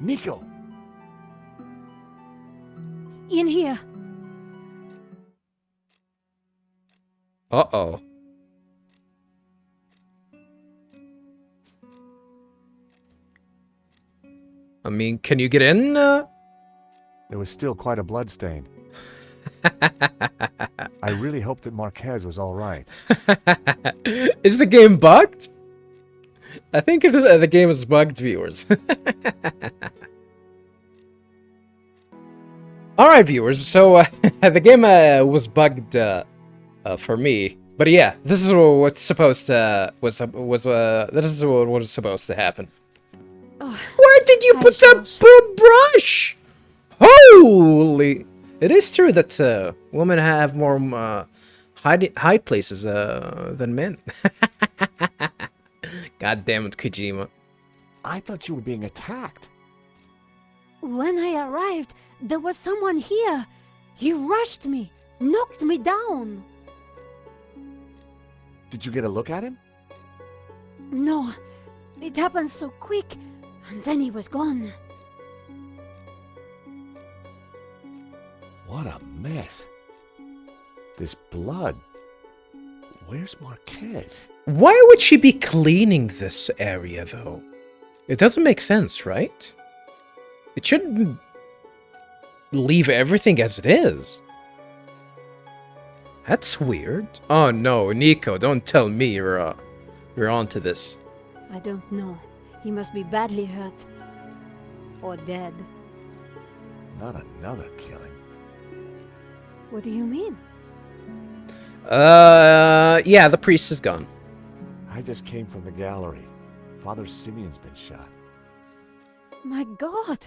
Nico! In here. Uh-oh. I mean, can you get in? There was still quite a bloodstain. I really hope that Marquez was all right. Is the game bugged? I think the game is bugged, viewers. Alright, viewers, so the game was bugged for me. But yeah, this is what's supposed to this is what was supposed to happen. Oh, Where did you put that brush? Holy! It is true that women have more hide places than men. God damn it, Kojima. I thought you were being attacked. when I arrived, there was someone here. He rushed me, knocked me down. Did you get a look at him? No, it happened so quick, and then he was gone. What a mess. This blood. Where's Marquez? Why would she be cleaning this area, though? It doesn't make sense, right? It shouldn't leave everything as it is. That's weird. Oh no, Nico, don't tell me you're onto this. I don't know. He must be badly hurt. Or dead. Not another killing. What do you mean? Yeah, the priest is gone. I just came from the gallery. Father Simeon's been shot. My God!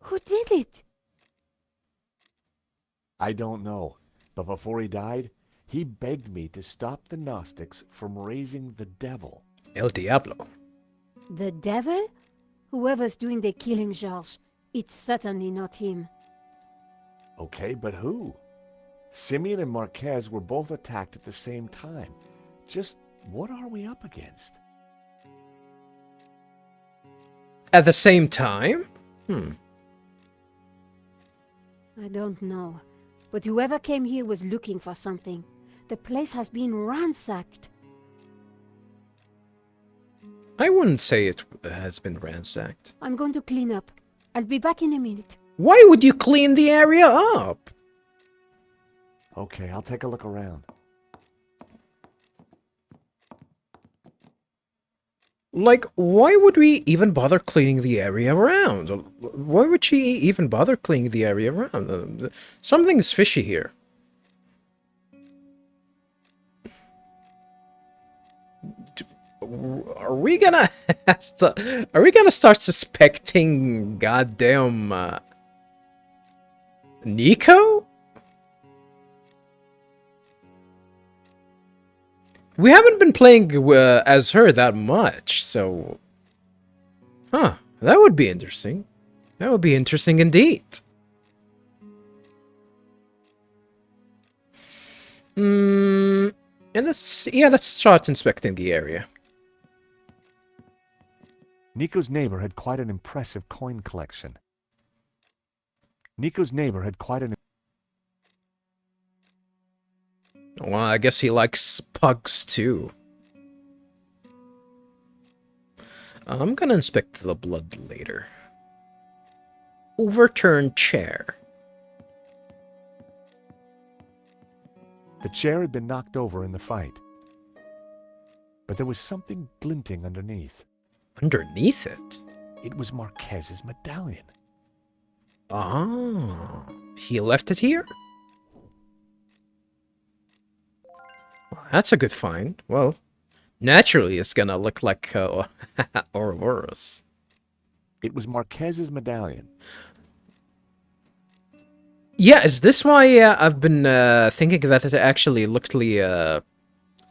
Who did it? I don't know, but before he died, he begged me to stop the Gnostics from raising the devil. El Diablo. The devil? Whoever's doing the killing, Georges. It's certainly not him. Okay, but who? Simeon and Marquez were both attacked at the same time. Just what are we up against? At the same time? I don't know. But whoever came here was looking for something. The place has been ransacked. I wouldn't say it has been ransacked. I'm going to clean up. I'll be back in a minute. Why would you clean the area up? Okay, I'll take a look around. Like, why would we even bother cleaning the area around? Why would she even bother cleaning the area around? Something's fishy here. Are we gonna start suspecting goddamn Nico? We haven't been playing as her that much, so... Huh, that would be interesting. That would be interesting indeed. And let's start inspecting the area. Nico's neighbor had quite an impressive coin collection. Well, I guess he likes pugs too. I'm gonna inspect the blood later. Overturned chair. The chair had been knocked over in the fight. But there was something glinting underneath. Underneath it? It was Marquez's medallion. Ah, he left it here? Well, that's a good find. Well, naturally it's gonna look like Ouroboros. It was Marquez's medallion. Yeah, is this why I've been thinking that it actually looked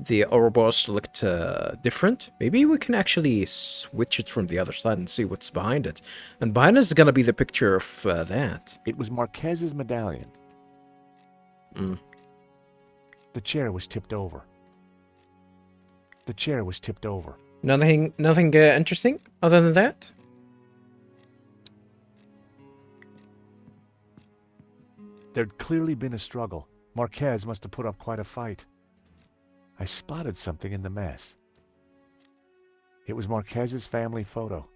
the Ouroboros looked different? Maybe we can actually switch it from the other side and see what's behind it. And behind it is gonna be the picture of that. It was Marquez's medallion. The chair was tipped over. Nothing interesting other than that? There'd clearly been a struggle. Marquez must have put up quite a fight. I spotted something in the mess. It was Marquez's family photo.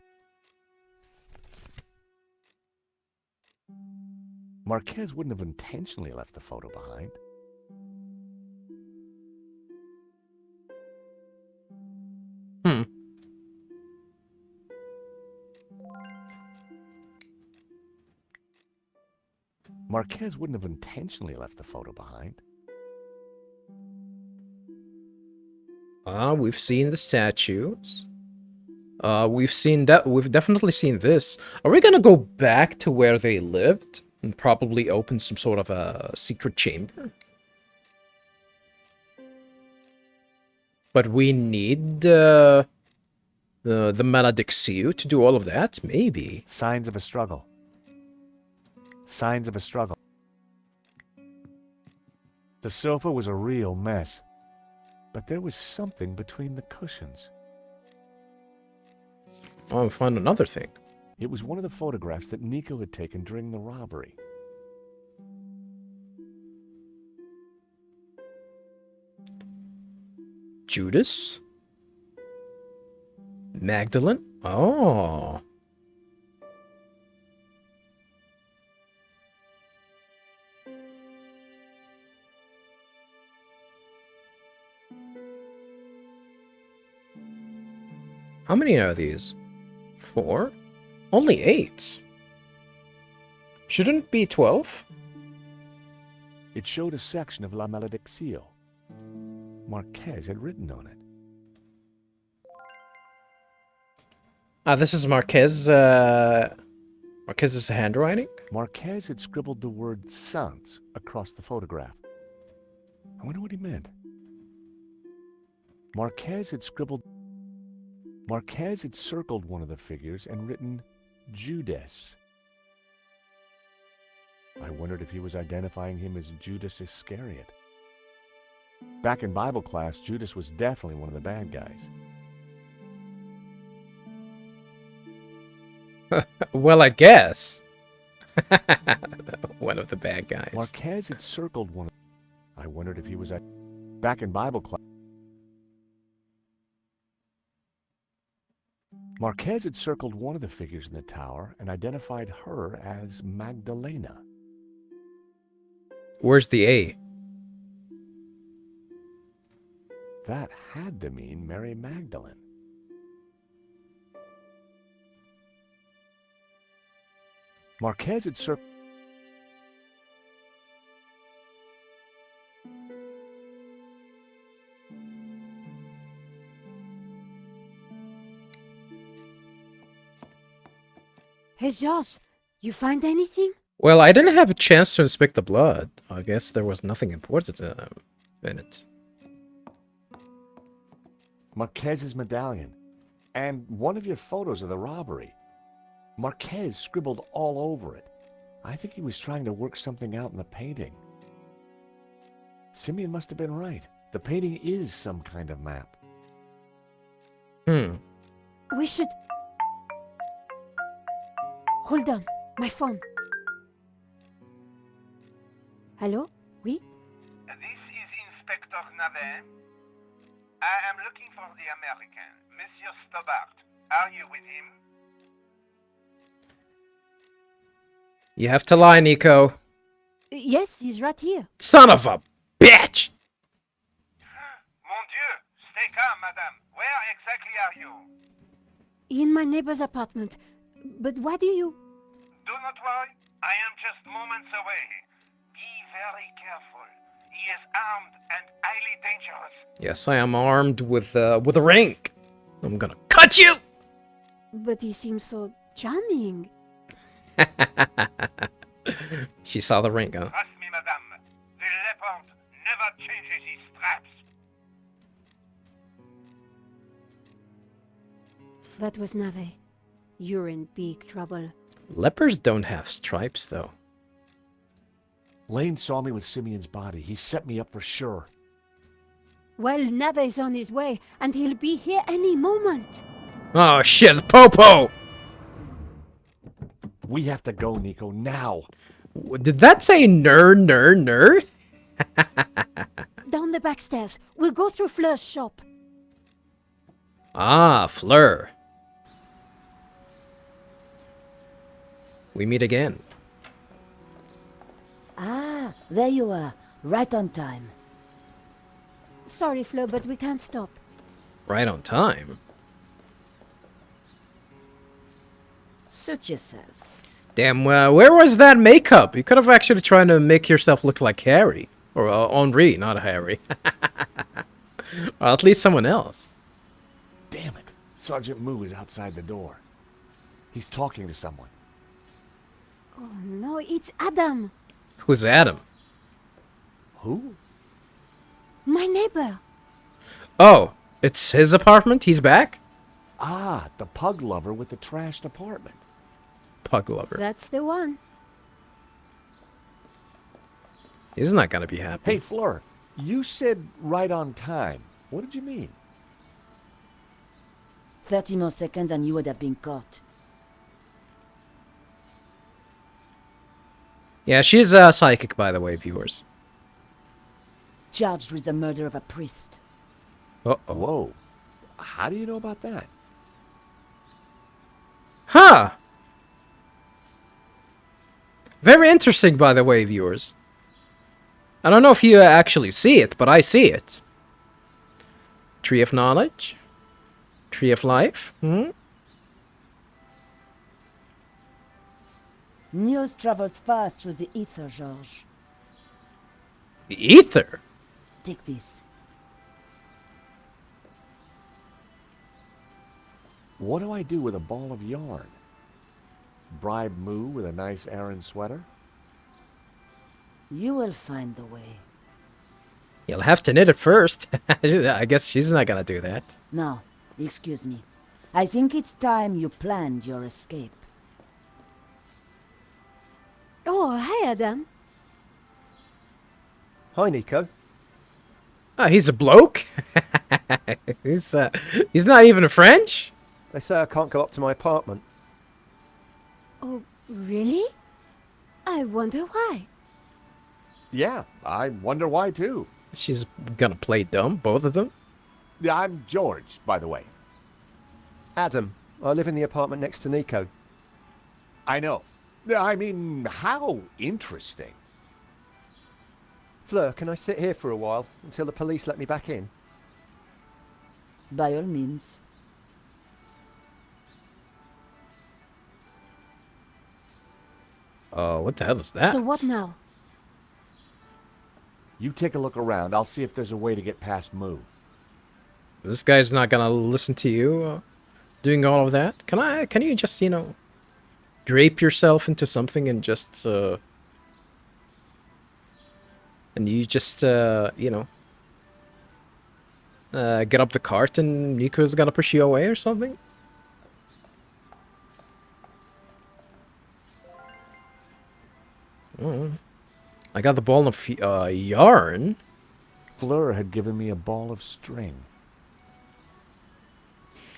Marquez wouldn't have intentionally left the photo behind. Hmm. Marquez wouldn't have intentionally left the photo behind. We've seen the statues. We've seen that. We've definitely seen this. Are we gonna go back to where they lived and probably open some sort of a secret chamber? But we need the Maledixio to do all of that? Maybe. Signs of a struggle. Signs of a struggle. The sofa was a real mess. But there was something between the cushions. Oh, I found another thing. It was one of the photographs that Nico had taken during the robbery. Judas? Magdalene? Oh. How many are these? 4? Only 8. Shouldn't it be 12? It showed a section of La Malediccio. Marquez had written on it. This is Marquez's handwriting? Marquez had scribbled the word Sans across the photograph. I wonder what he meant. Marquez had circled one of the figures and written Judas. I wondered if he was identifying him as Judas Iscariot. Back in Bible class, Judas was definitely one of the bad guys. Well, I guess. One of the bad guys. Marquez had circled one. I wondered if he was back in Bible class. Marquez had circled one of the figures in the tower and identified her as Magdalena. Where's the A? That had to mean Mary Magdalene. Marquez had circled... Hey, Josh, you find anything? Well, I didn't have a chance to inspect the blood. I guess there was nothing important in it. Marquez's medallion. And one of your photos of the robbery. Marquez scribbled all over it. I think he was trying to work something out in the painting. Simeon must have been right. The painting is some kind of map. We should... Hold on, my phone. Hello? Oui? This is Inspector Navet. I am looking for the American, Monsieur Stobart. Are you with him? You have to lie, Nico. Yes, he's right here. Son of a bitch! Mon Dieu! Stay calm, madame. Where exactly are you? In my neighbor's apartment. But why do you... Do not worry. I am just moments away. Be very careful. He is armed and highly dangerous. Yes, I am armed with a ring. I'm gonna cut you! But he seems so charming. She saw the ring, huh? Trust me, madame. The leopard never changes his straps. That was Nave. You're in big trouble. Leopards don't have stripes, though. Lane saw me with Simeon's body. He set me up for sure. Well, Nave's on his way, and he'll be here any moment. Oh shit, Popo! We have to go, Nico, now. Did that say ner, ner, ner? Down the back stairs. We'll go through Fleur's shop. Ah, Fleur. We meet again. Ah, there you are. Right on time. Sorry, Fleur, but we can't stop. Right on time. Suit yourself. Damn, where was that makeup? You could have actually tried to make yourself look like Harry. Or Henri, not Harry. Or at least someone else. Damn it. Sergeant Moo is outside the door. He's talking to someone. Oh no, it's Adam. Who's Adam? Who? My neighbor. Oh, it's his apartment? He's back? Ah, the pug lover with the trashed apartment. Pug lover. That's the one. He's not gonna be happy. Hey, Fleur, you said right on time. What did you mean? 30 more seconds and you would have been caught. Yeah, she's psychic, by the way, viewers. Charged with the murder of a priest. Uh-oh. Whoa. How do you know about that? Huh! Very interesting, by the way, viewers. I don't know if you actually see it, but I see it. Tree of Knowledge? Tree of Life? Hmm? News travels fast through the ether, Georges. The Ether? Take this. What do I do with a ball of yarn? Bribe Moo with a nice Aran sweater? You will find the way. You'll have to knit it first. I guess she's not gonna do that. Now, excuse me. I think it's time you planned your escape. Oh, hi, Adam. Hi, Nico. Oh, he's a bloke? he's not even French? They say I can't go up to my apartment. Oh, really? I wonder why. Yeah, I wonder why too. She's gonna play dumb, both of them? Yeah, I'm George, by the way. Adam, I live in the apartment next to Nico. I know. I mean, how interesting. Fleur, can I sit here for a while until the police let me back in? By all means. Oh, what the hell is that? So what now? You take a look around. I'll see if there's a way to get past Moo. This guy's not gonna listen to you doing all of that? Can you just, drape yourself into something and just, and you just, get up the cart and Nico's gonna push you away or something? I got the ball of yarn. Fleur had given me a ball of string.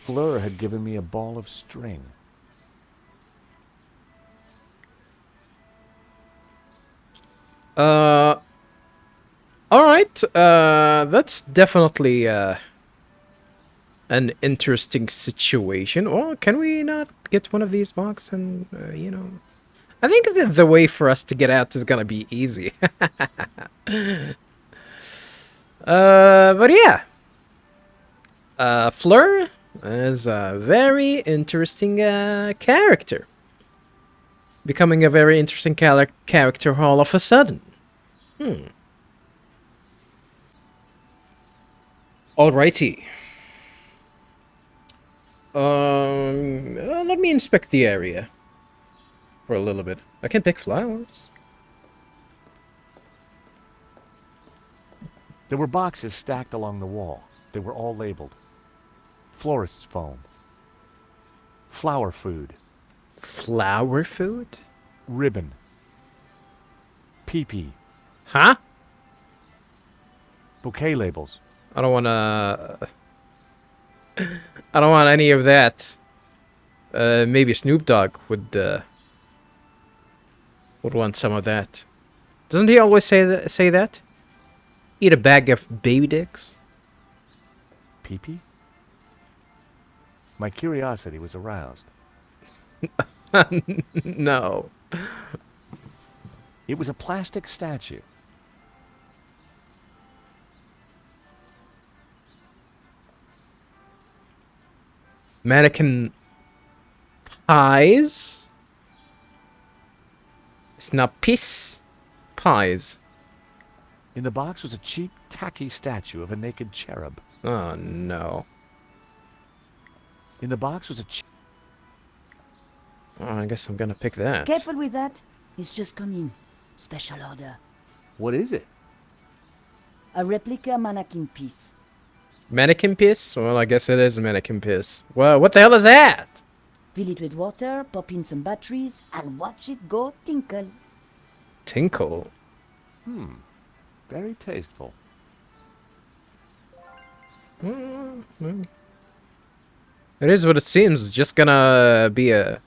Fleur had given me a ball of string. Alright, that's definitely, an interesting situation. Well, can we not get one of these boxes and, I think the way for us to get out is gonna be easy. But yeah. Fleur is a very interesting, character. Becoming a very interesting character all of a sudden. Alrighty. Let me inspect the area. For a little bit. I can pick flowers. There were boxes stacked along the wall. They were all labeled. Florist's foam. Flower food. Flower food? Ribbon. Pee-pee. Huh? Bouquet labels. I don't wanna... I don't want any of that. Maybe Snoop Dogg would, Would want some of that. Doesn't he always say that? Eat a bag of baby dicks? Pee-pee? My curiosity was aroused. No. It was a plastic statue. Mannequin pies? It's not piss. Pies. In the box was a cheap, tacky statue of a naked cherub. Oh, no. In the box was a Oh, I guess I'm gonna pick that. Careful with that. It's just come in. Special order. What is it? A replica mannequin piece. Mannequin piss? Well, I guess it is a mannequin piss. Well, what the hell is that? Fill it with water, pop in some batteries, and watch it go tinkle. Tinkle. Very tasteful. It is what it seems. It's just gonna be a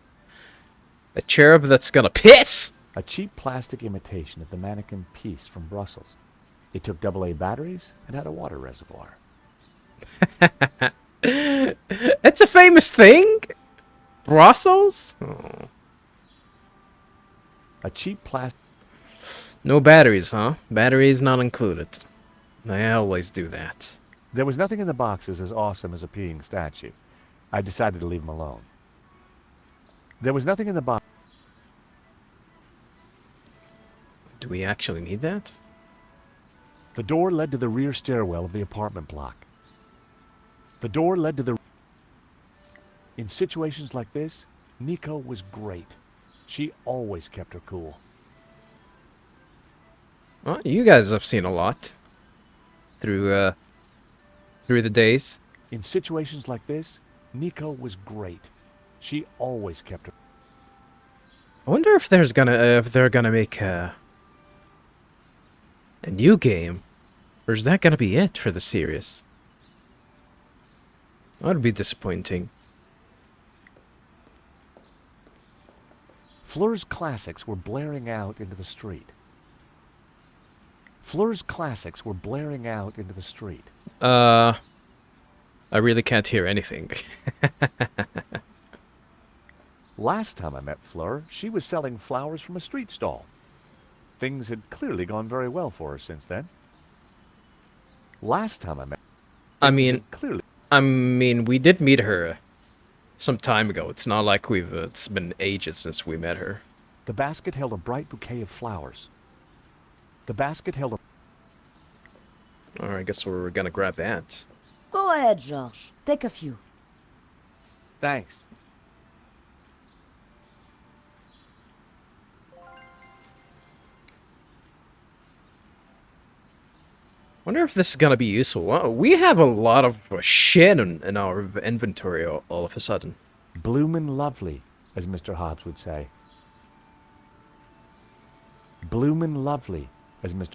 cherub that's gonna piss. A cheap plastic imitation of the mannequin piece from Brussels. It took AA batteries and had a water reservoir. It's a famous thing. Brussels? Oh. A cheap plastic... No batteries, huh? Batteries not included. I always do that. There was nothing in the boxes as awesome as a peeing statue. I decided to leave them alone. There was nothing in the box... Do we actually need that? The door led to the rear stairwell of the apartment block. The door led to the... In situations like this, Nico was great. She always kept her cool. Well, you guys have seen a lot through the days. In situations like this, Nico was great. She always kept her... I wonder if they're gonna make a new game, or is that gonna be it for the series? That would be disappointing. Fleur's classics were blaring out into the street. Fleur's classics were blaring out into the street. I really can't hear anything. Last time I met Fleur, she was selling flowers from a street stall. Things had clearly gone very well for her since then. Last time I met... I mean, Clearly... we did meet her some time ago. It's not like it's been ages since we met her. The basket held a bright bouquet of flowers. The basket held a... Alright, I guess we're gonna grab that. Go ahead, George. Take a few. Thanks. Wonder if this is gonna be useful. Well, we have a lot of shit in our inventory all of a sudden. Bloomin' lovely, as Mr. Hobbs would say. Bloomin' lovely, as Mr...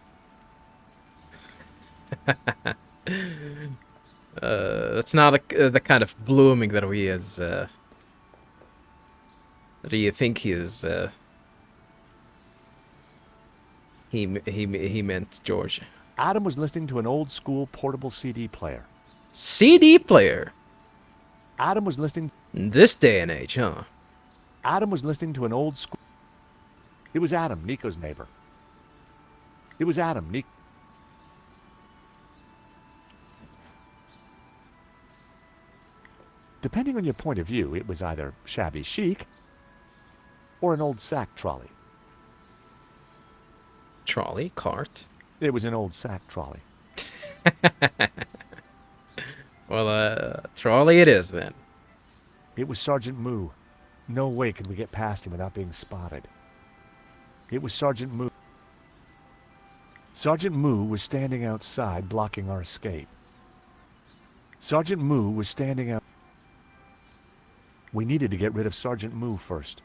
That's not the kind of blooming that he is. That you think he is. He meant George. Adam was listening to an old-school portable CD player. CD player. Adam was listening... In this day and age, huh? Adam was listening to an old-school... It was Adam, Nico's neighbor. It was Adam, Nico... Depending on your point of view, it was either shabby chic or an old sack trolley. Trolley, cart. It was an old sack trolley. Well, trolley it is then. It was Sergeant Moo. No way could we get past him without being spotted. It was Sergeant Moo. Sergeant Moo was standing outside blocking our escape. Sergeant Moo was standing out... We needed to get rid of Sergeant Moo first.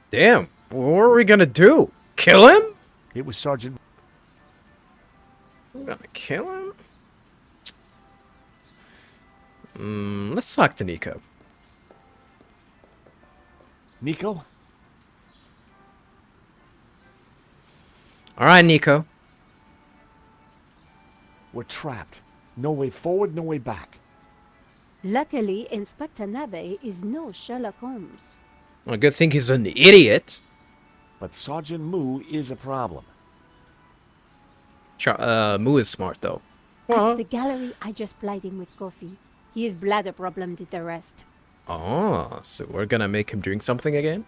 Damn, what are we gonna do? Kill him? It was Sergeant... We're gonna kill him? Let's talk to Nico. Nico? All right, Nico. We're trapped. No way forward, no way back. Luckily, Inspector Nave is no Sherlock Holmes. Well, good thing he's an idiot. But Sergeant Moo is a problem. Moo is smart, though. At the gallery, I just plied him with coffee. His bladder problem did the rest. Oh, so we're gonna make him drink something again?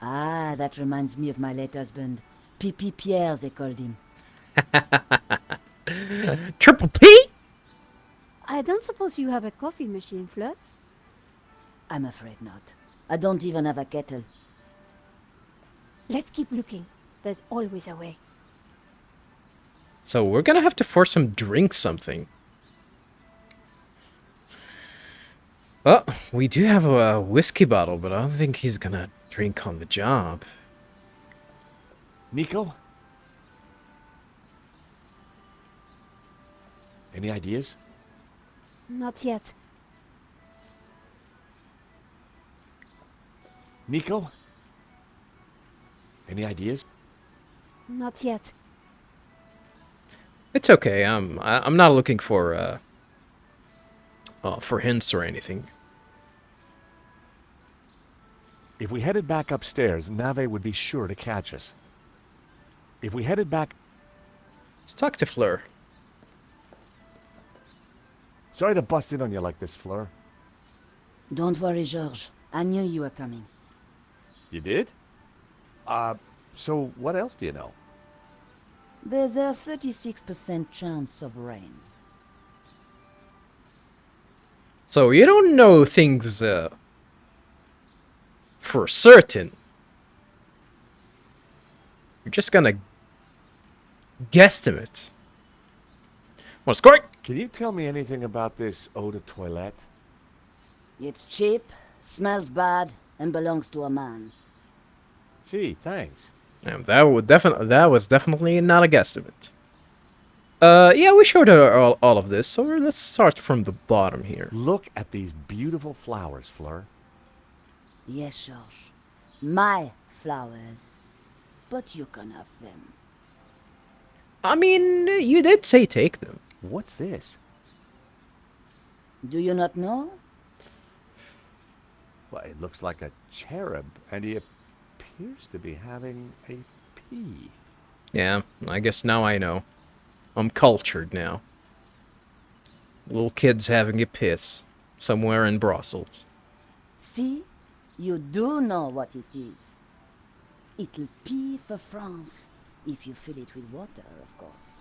Ah, that reminds me of my late husband. Pipi Pierre, they called him. Triple P? I don't suppose you have a coffee machine, Fleur? I'm afraid not. I don't even have a kettle. Let's keep looking. There's always a way. So we're gonna have to force him drink something. Well, we do have a whiskey bottle, but I don't think he's gonna drink on the job. Nico? Any ideas? Not yet. Nico? Any ideas? Not yet. It's okay. I'm not looking for hints or anything. If we headed back upstairs, Nave would be sure to catch us. If we headed back... Let's talk to Fleur. Sorry to bust in on you like this, Fleur. Don't worry, Georges. I knew you were coming. You did? So what else do you know? There's a 36% chance of rain. So you don't know things for certain. You're just gonna guesstimate. Want to score? Can you tell me anything about this eau de toilette? It's cheap, smells bad, and belongs to a man. Gee, thanks. That was definitely not a guesstimate. Yeah, we showed her all of this, so let's start from the bottom here. Look at these beautiful flowers, Fleur. Yes, Georges. My flowers. But you can have them. I mean, you did say take them. What's this? Do you not know? Well, it looks like a cherub, and he appears to be having a pee. Yeah, I guess now I know. I'm cultured now. Little kid's having a piss somewhere in Brussels. See? You do know what it is. It'll pee for France, if you fill it with water, of course.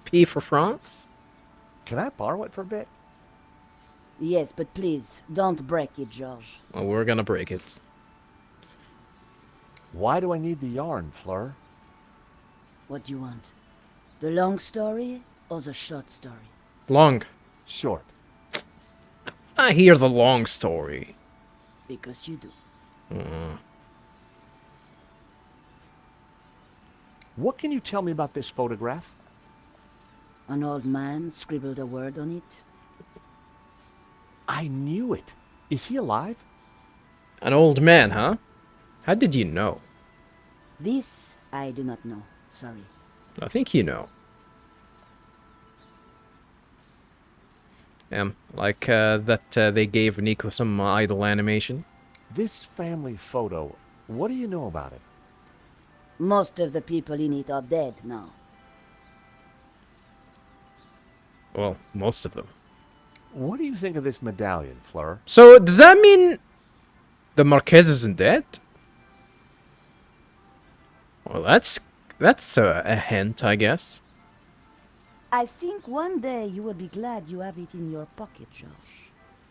P for France? Can I borrow it for a bit? Yes, but please, don't break it, Georges. Well, we're gonna break it. Why do I need the yarn, Fleur? What do you want? The long story or the short story? Long. Short. I hear the long story. Because you do. What can you tell me about this photograph? An old man scribbled a word on it. I knew it. Is he alive? An old man, huh? How did you know? This I do not know. Sorry. I think you know. Like that they gave Nico some idle animation. This family photo, what do you know about it? Most of the people in it are dead now. Well, most of them. What do you think of this medallion, Fleur? So, does that mean the Marquez isn't dead? Well, that's a hint, I guess. I think one day you will be glad you have it in your pocket, Georges.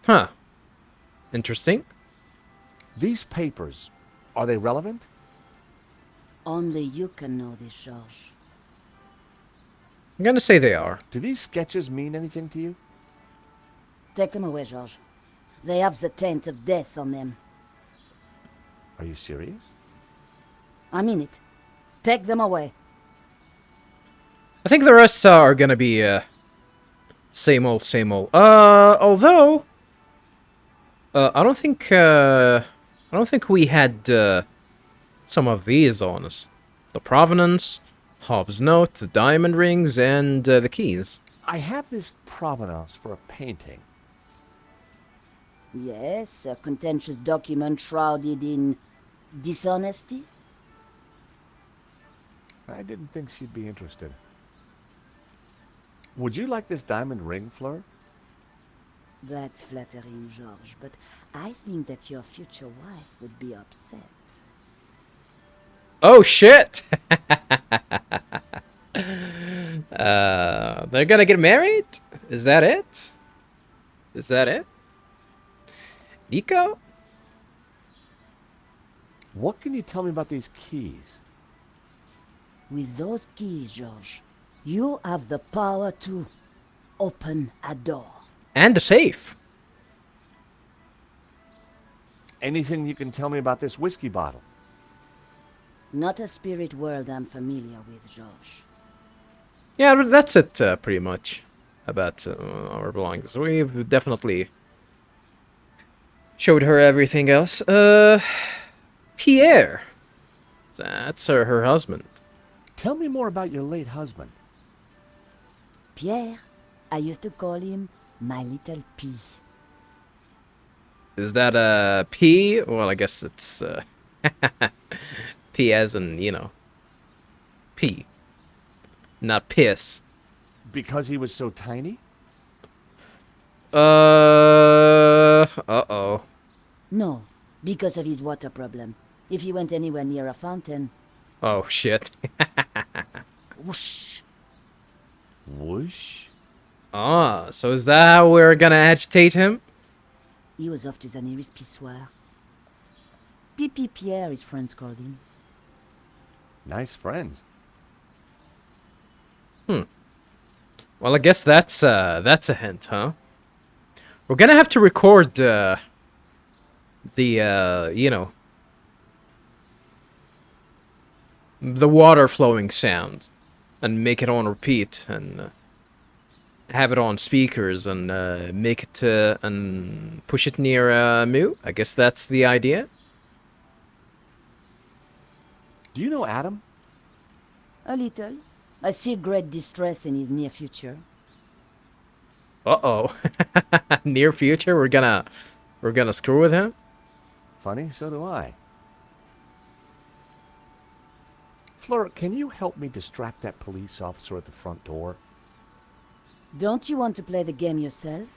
Huh. Interesting. These papers, are they relevant? Only you can know this, Georges. I'm gonna say they are. Do these sketches mean anything to you? Take them away, Georges. They have the taint of death on them. Are you serious? I mean it. Take them away. I think the rest are gonna be same old, same old. Although I don't think we had some of these on us. The provenance, Hobbs' note, the diamond rings, and the keys. I have this provenance for a painting. Yes, a contentious document shrouded in dishonesty? I didn't think she'd be interested. Would you like this diamond ring, Fleur? That's flattering, Georges, but I think that your future wife would be upset. Oh shit! They're gonna get married? Is that it? Is that it? Nico? What can you tell me about these keys? With those keys, Georges, you have the power to open a door. And a safe. Anything you can tell me about this whiskey bottle? Not a spirit world I'm familiar with, Georges. Yeah, but that's it, pretty much, about our belongings. We've definitely showed her everything else. Pierre. That's her husband. Tell me more about your late husband. Pierre, I used to call him my little pea. Is that a P? Well, I guess it's P as in, you know, P. Not piss. Because he was so tiny? Uh-oh. No, because of his water problem. If he went anywhere near a fountain, Oh, shit. whoosh. Whoosh? Ah, so is that how we're gonna agitate him? He was off to the nearest pissoir. Pipi Pierre, his friends called him. Nice friends. Well, I guess that's a hint, huh? We're gonna have to record, you know, the water flowing sound and make it on repeat and have it on speakers and make it and push it near Mu. I guess that's the idea. Do you know Adam? A little. I see great distress in his near future. Uh-oh. Near future, we're gonna screw with him. Funny, so do I. Fleur, can you help me distract that police officer at the front door? Don't you want to play the game yourself?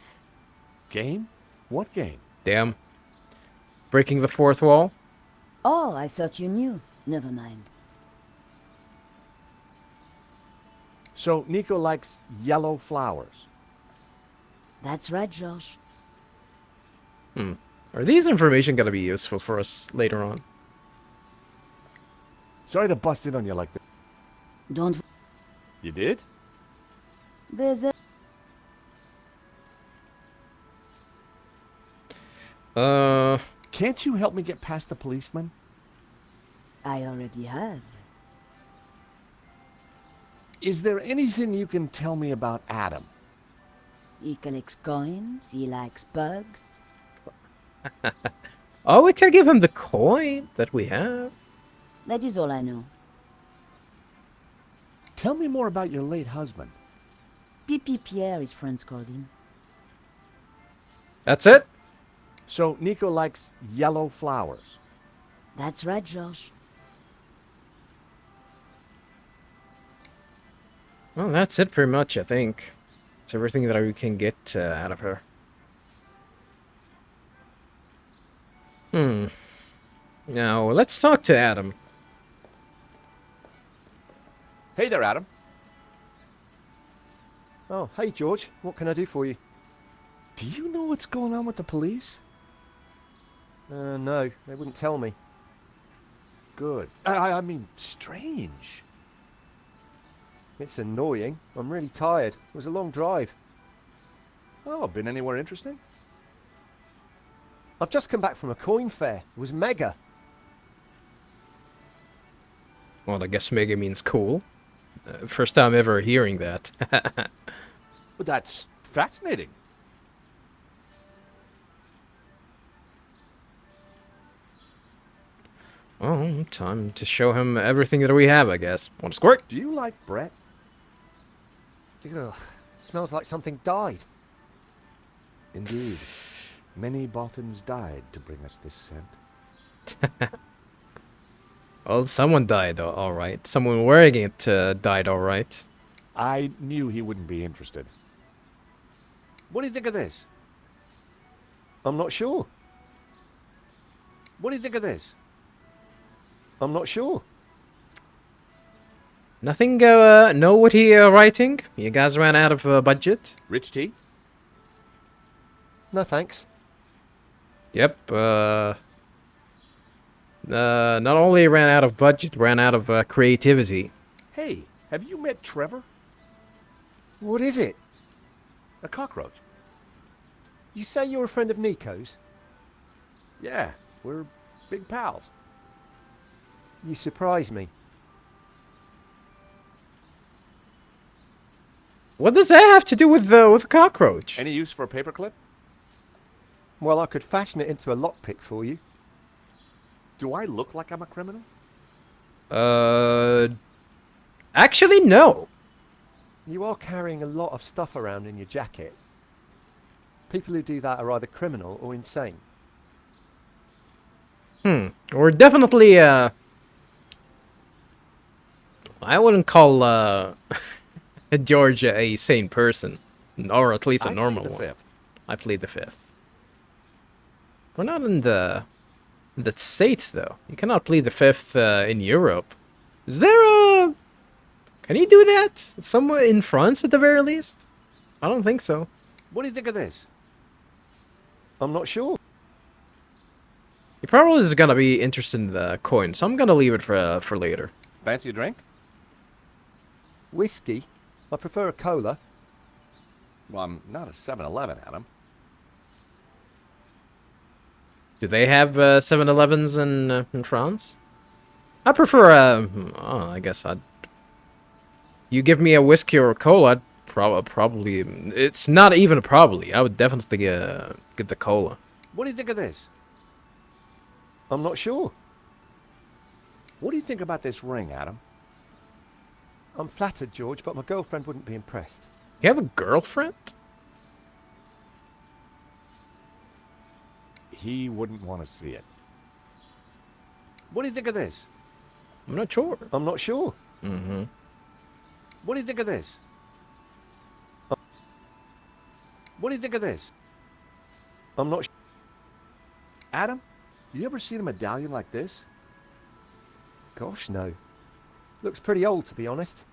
Game? What game? Damn. Breaking the fourth wall. Oh, I thought you knew. Never mind. So, Nico likes yellow flowers. That's right, Georges. Are these information gonna be useful for us later on? Sorry to bust in on you like that. Don't... You did? There's a... Can't you help me get past the policeman? I already have. Is there anything you can tell me about Adam? He collects coins, he likes bugs. Oh, we can give him the coin that we have. That is all I know. Tell me more about your late husband. Pipi Pierre, his friends called him. That's it? So, Nico likes yellow flowers. That's right, Georges. Well, that's it pretty much, I think. It's everything that we can get out of her. Now, let's talk to Adam. Hey there, Adam. Oh, hey George, what can I do for you? Do you know what's going on with the police? No, they wouldn't tell me. Good. I mean, strange. It's annoying. I'm really tired. It was a long drive. Oh, been anywhere interesting? I've just come back from a coin fair. It was mega. Well, I guess mega means cool. First time ever hearing that. But that's fascinating. Well, time to show him everything that we have, I guess. Want to squirt? Do you like Brett? Ugh, smells like something died. Indeed. Many Bothans died to bring us this scent. Well, someone died, all right. Someone wearing it died, all right. I knew he wouldn't be interested. What do you think of this? I'm not sure. What do you think of this? I'm not sure. Nothing, know what he writing? You guys ran out of budget? Rich tea? No thanks. Yep, not only ran out of budget, ran out of creativity. Hey, have you met Trevor? What is it? A cockroach. You say you're a friend of Nico's? Yeah, we're big pals. You surprise me. What does that have to do with cockroach? Any use for a paperclip? Well, I could fashion it into a lockpick for you. Do I look like I'm a criminal? Actually, no. You are carrying a lot of stuff around in your jacket. People who do that are either criminal or insane. We're definitely, I wouldn't call, George a sane person. Or at least a I normal plead the one. fifth. I plead the fifth. We're not in the States, though. You cannot plead the fifth in Europe. Is there a... Can you do that? Somewhere in France, at the very least? I don't think so. What do you think of this? I'm not sure. He probably is gonna be interested in the coin, so I'm gonna leave it for later. Fancy a drink? Whiskey? I prefer a cola. Well, I'm not a 7-Eleven, Adam. Do they have 7-Elevens in France? I prefer, I guess I'd... You give me a whiskey or a cola, I'd probably... It's not even a probably. I would definitely get the cola. What do you think of this? I'm not sure. What do you think about this ring, Adam? I'm flattered, George, but my girlfriend wouldn't be impressed. You have a girlfriend? He wouldn't want to see it. What do you think of this? I'm not sure. I'm not sure. Mm-hmm. What do you think of this? What do you think of this? I'm not sure. Adam, you ever seen a medallion like this? Gosh, no. Looks pretty old, to be honest.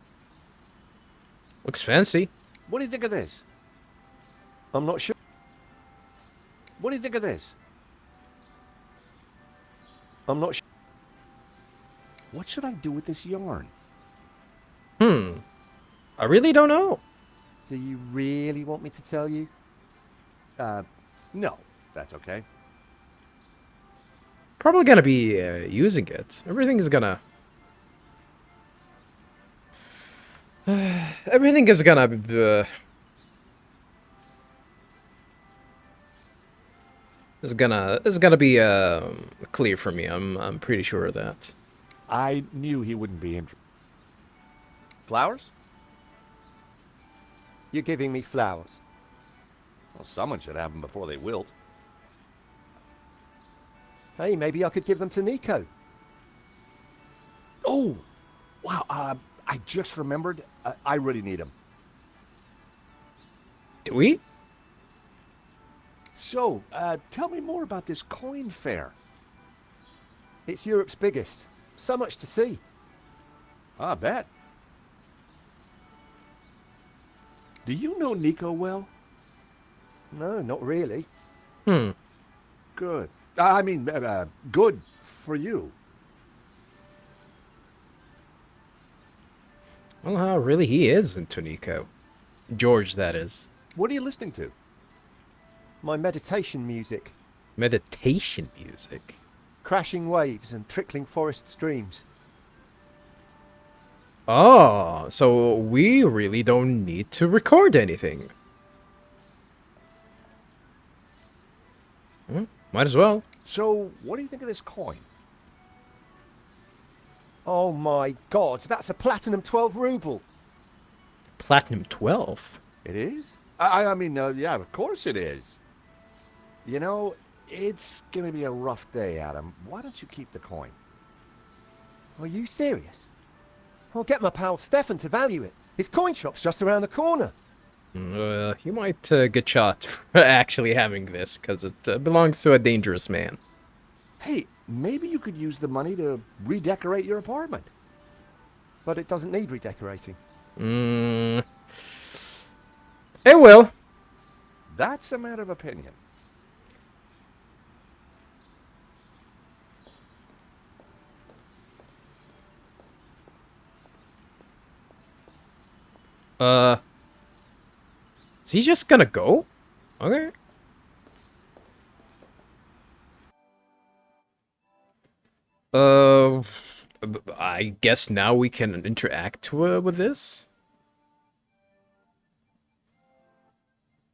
Looks fancy. What do you think of this? I'm not sure. What do you think of this? I'm not sure. What should I do with this yarn? I really don't know. Do you really want me to tell you? No, that's okay. Probably gonna be using it. Everything is gonna... everything is gonna be... It's gonna be clear for me. I'm pretty sure of that. I knew he wouldn't be interested. Flowers? You're giving me flowers. Well, someone should have them before they wilt. Hey, maybe I could give them to Nico. Oh, wow. I just remembered. I really need them. Do we? So, tell me more about this coin fair. It's Europe's biggest. So much to see. I bet. Do you know Nico well? No, not really. Good. I mean, good for you. Well, really, he is into Nico. George, that is. What are you listening to? My meditation music. Meditation music. Crashing waves and trickling forest streams. Oh, so we really don't need to record anything. Might as well. So, what do you think of this coin? Oh my god, that's a platinum 12 ruble. Platinum 12? It is? I mean, yeah, of course it is. You know, it's gonna be a rough day, Adam. Why don't you keep the coin? Are you serious? I'll get my pal Stefan to value it. His coin shop's just around the corner. You might get shot for actually having this, because it belongs to a dangerous man. Hey, maybe you could use the money to redecorate your apartment. But it doesn't need redecorating. It will. That's a matter of opinion. Is he just gonna go? Okay. I guess now we can interact with this.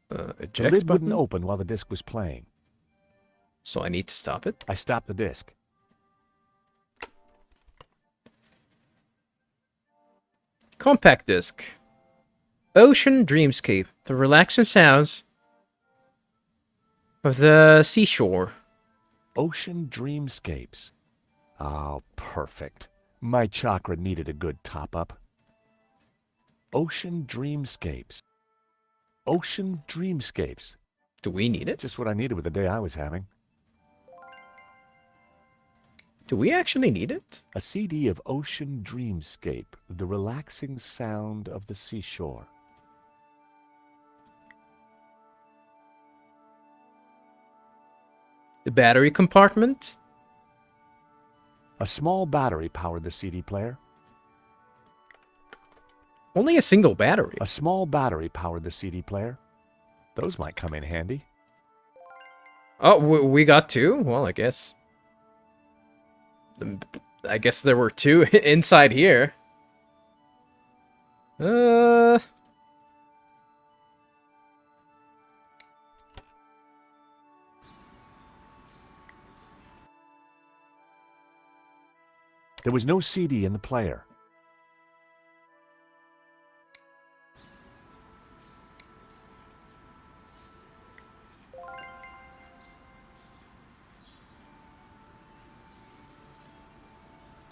The Eject lid button. wouldn't open while the disc was playing. So I need to stop it. I stopped the disc. Compact disc. Ocean Dreamscape. The relaxing sounds of the seashore. Ocean Dreamscapes. Oh, perfect. My chakra needed a good top-up. Ocean Dreamscapes. Ocean Dreamscapes. Do we need it? Just what I needed with the day I was having. Do we actually need it? A CD of Ocean Dreamscape, the relaxing sound of the seashore. The battery compartment? A small battery powered the CD player. Only a single battery. A small battery powered the CD player. Those might come in handy. Oh, we got two? Well, I guess. I guess there were two inside here. There was no CD in the player.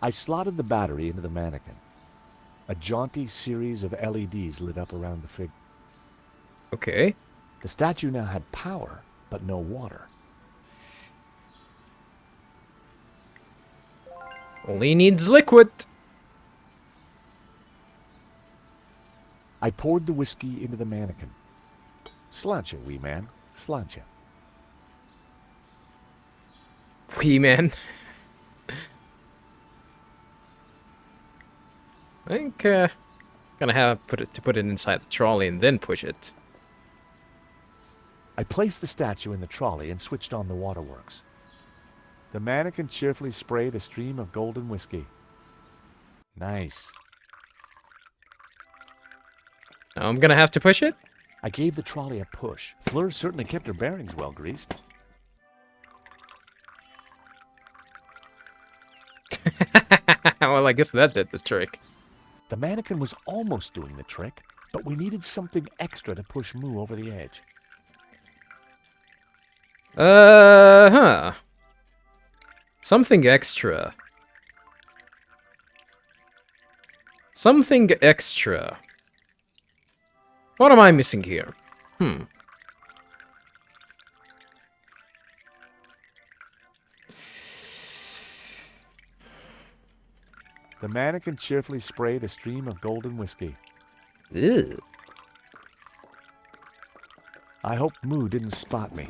I slotted the battery into the mannequin. A jaunty series of LEDs lit up around the figure. Okay. The statue now had power, but no water. Only needs liquid. I poured the whiskey into the mannequin. Sláinte, wee man. Sláinte. Wee man. I think gonna have to put it inside the trolley and then push it. I placed the statue in the trolley and switched on the waterworks. The mannequin cheerfully sprayed a stream of golden whiskey. Nice. Now I'm gonna have to push it? I gave the trolley a push. Fleur certainly kept her bearings well greased. Well, I guess that did the trick. The mannequin was almost doing the trick, but we needed something extra to push Moo over the edge. Huh. Something extra. Something extra. What am I missing here? The mannequin cheerfully sprayed a stream of golden whiskey. Ew. I hope Moo didn't spot me.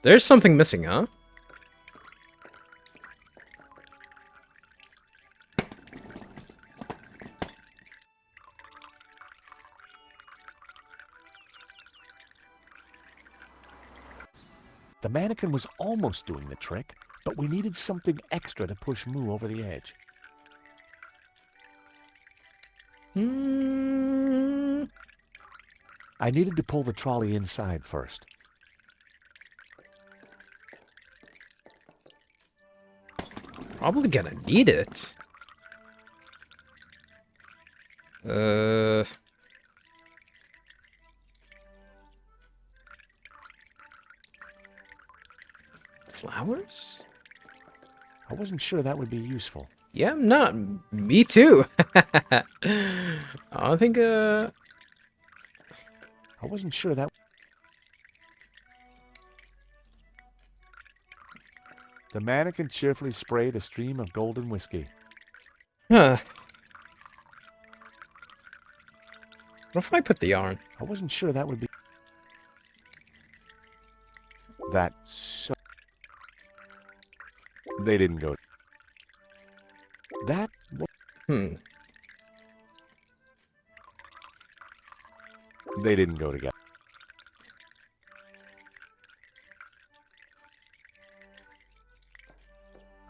There's something missing, huh? The mannequin was almost doing the trick, but we needed something extra to push Moo over the edge. I needed to pull the trolley inside first. Probably gonna need it. Flowers? I wasn't sure that would be useful. Yeah, not me too. I think I wasn't sure that... The mannequin cheerfully sprayed a stream of golden whiskey. huh. What if I put the yarn? I wasn't sure that would be... That so... They didn't go... That... They didn't go together.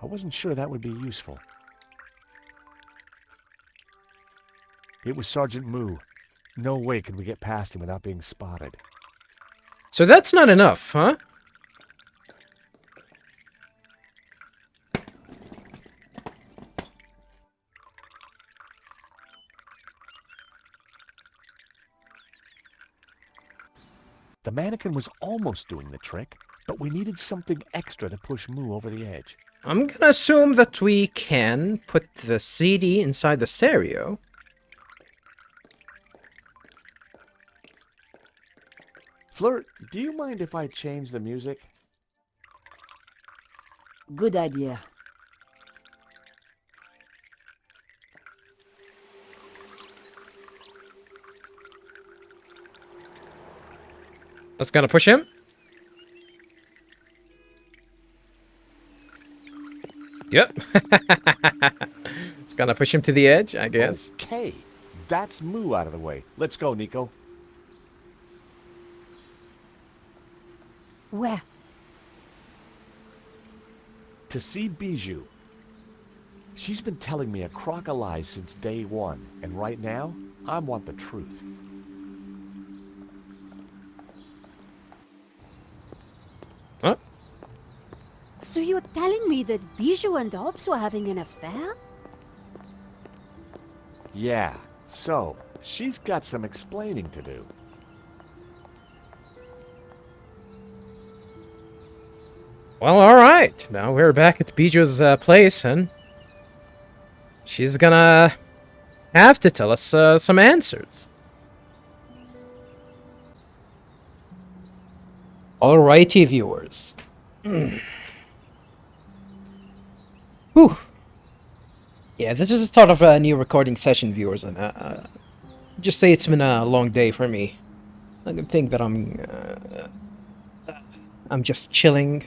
I wasn't sure that would be useful. It was Sergeant Moo. No way could we get past him without being spotted. So that's not enough, huh? The mannequin was almost doing the trick, but we needed something extra to push Moo over the edge. I'm gonna assume that we can put the CD inside the stereo. Flirt, do you mind if I change the music? Good idea. That's gonna push him. Yep. It's gonna push him to the edge, I guess. Okay, that's Moo out of the way. Let's go, Nico. Where? To see Bijou. She's been telling me a crock of lies since day one, and right now, I want the truth. Huh? So you're telling me that Bijou and Hobbs were having an affair? Yeah, so, she's got some explaining to do. Well, alright. Now we're back at Bijou's place, and she's gonna have to tell us some answers. Alrighty, viewers. Whew. Yeah, this is the start of a new recording session, viewers, and just say it's been a long day for me. I can think that I'm just chilling,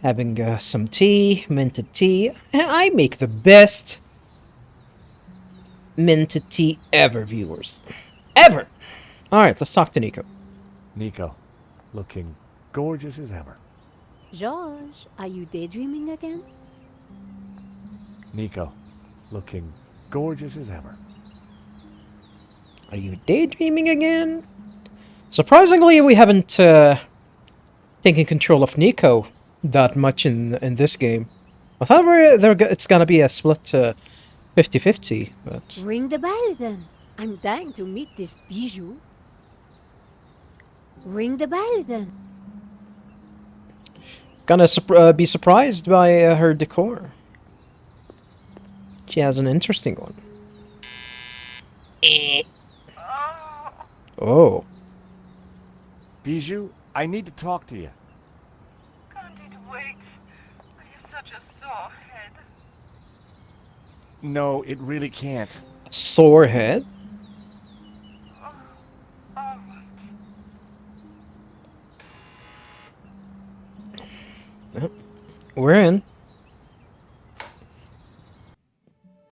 having some tea, minted tea. I make the best minted tea ever, viewers. Ever! Alright, let's talk to Nico. Nico, looking gorgeous as ever. George, are you daydreaming again? Nico, looking gorgeous as ever. Are you daydreaming again? Surprisingly, we haven't taken control of Nico that much in this game. I thought it's gonna be a split 50-50, but... Ring the bell then. I'm dying to meet this Bijou. Ring the bell then. Gonna be surprised by her decor. She has an interesting one. Oh. Bijou, I need to talk to you. Can't it wait? I have such a sore head. No, it really can't. Sore head? All right. We're in.